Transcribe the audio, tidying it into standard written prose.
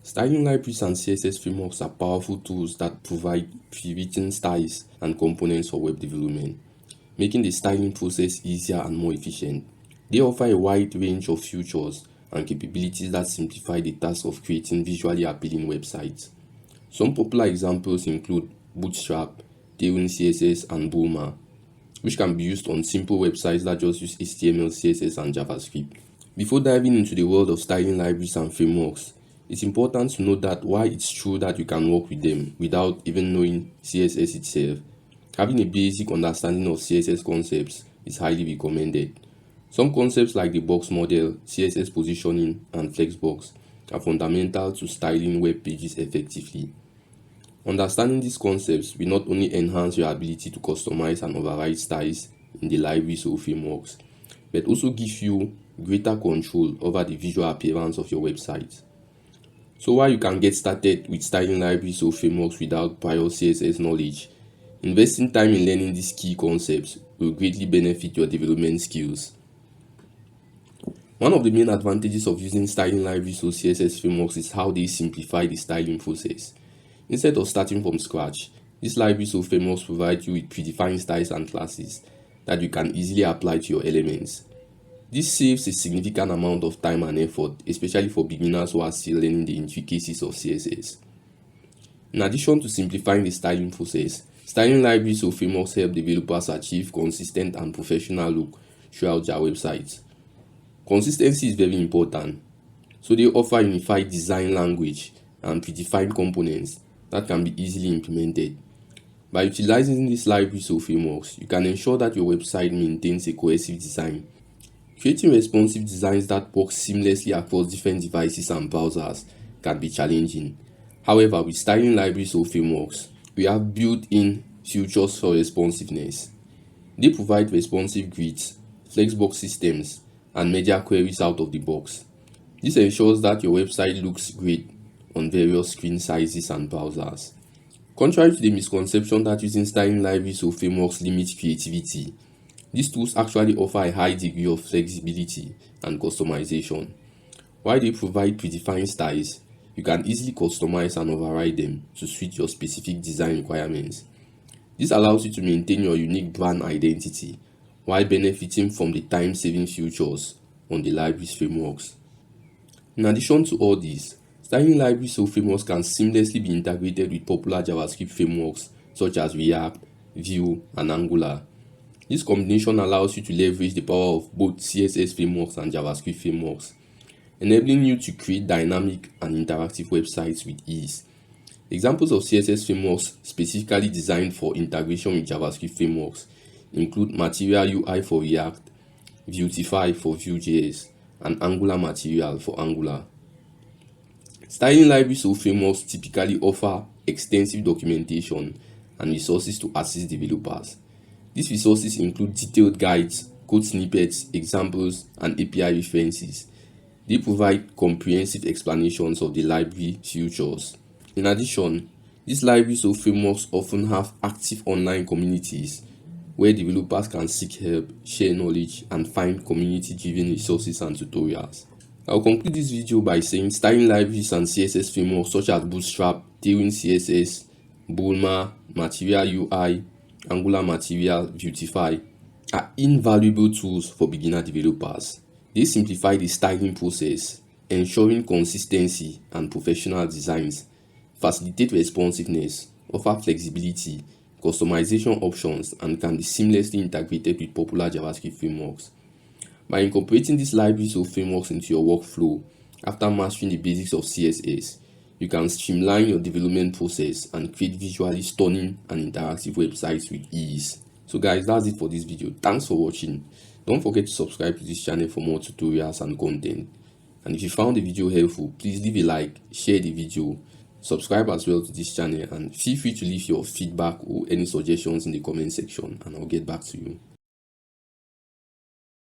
Styling libraries and CSS frameworks are powerful tools that provide pre-written styles and components for web development, making the styling process easier and more efficient. They offer a wide range of features and capabilities that simplify the task of creating visually appealing websites. Some popular examples include Bootstrap, Tailwind CSS, and Bulma, which can be used on simple websites that just use HTML, CSS, and JavaScript. Before diving into the world of styling libraries and frameworks, it's important to note that while it's true that you can work with them without even knowing CSS itself, having a basic understanding of CSS concepts is highly recommended. Some concepts like the box model, CSS positioning, and Flexbox are fundamental to styling web pages effectively. Understanding these concepts will not only enhance your ability to customize and override styles in the libraries or frameworks, but also give you greater control over the visual appearance of your website. So while you can get started with styling libraries or frameworks without prior CSS knowledge, investing time in learning these key concepts will greatly benefit your development skills. One of the main advantages of using styling libraries or CSS frameworks is how they simplify the styling process. Instead of starting from scratch, these libraries or frameworks provide you with predefined styles and classes that you can easily apply to your elements. This saves a significant amount of time and effort, especially for beginners who are still learning the intricacies of CSS. In addition to simplifying the styling process, styling libraries or frameworks help developers achieve consistent and professional look throughout their websites. Consistency is very important, so they offer unified design language and predefined components that can be easily implemented. By utilizing these libraries or frameworks, you can ensure that your website maintains a cohesive design. Creating responsive designs that work seamlessly across different devices and browsers can be challenging. However, with styling libraries or frameworks, we have built-in features for responsiveness. They provide responsive grids, Flexbox systems, and media queries out of the box. This ensures that your website looks great on various screen sizes and browsers. Contrary to the misconception that using styling libraries or frameworks limits creativity, these tools actually offer a high degree of flexibility and customization. While they provide predefined styles, you can easily customize and override them to suit your specific design requirements. This allows you to maintain your unique brand identity while benefiting from the time-saving features on the libraries frameworks. In addition to all this, styling libraries or frameworks can seamlessly be integrated with popular JavaScript frameworks such as React, Vue, and Angular. This combination allows you to leverage the power of both CSS frameworks and JavaScript frameworks, enabling you to create dynamic and interactive websites with ease. Examples of CSS frameworks specifically designed for integration with JavaScript frameworks include Material UI for React, Vuetify for Vue.js, and Angular Material for Angular. Styling libraries or frameworks typically offer extensive documentation and resources to assist developers. These resources include detailed guides, code snippets, examples, and API references. They provide comprehensive explanations of the library features. In addition, these libraries or frameworks often have active online communities where developers can seek help, share knowledge, and find community-driven resources and tutorials. I'll conclude this video by saying styling libraries and CSS frameworks such as Bootstrap, Tailwind CSS, Bulma, Material UI, Angular Material, Vuetify are invaluable tools for beginner developers. They simplify the styling process, ensuring consistency and professional designs, facilitate responsiveness, offer flexibility, customization options, and can be seamlessly integrated with popular JavaScript frameworks. By incorporating these libraries or frameworks into your workflow after mastering the basics of CSS, you can streamline your development process and create visually stunning and interactive websites with ease. So guys, that's it for this video. Thanks for watching. Don't forget to subscribe to this channel for more tutorials and content. And if you found the video helpful, please leave a like, share the video, subscribe as well to this channel, and feel free to leave your feedback or any suggestions in the comment section, and I'll get back to you.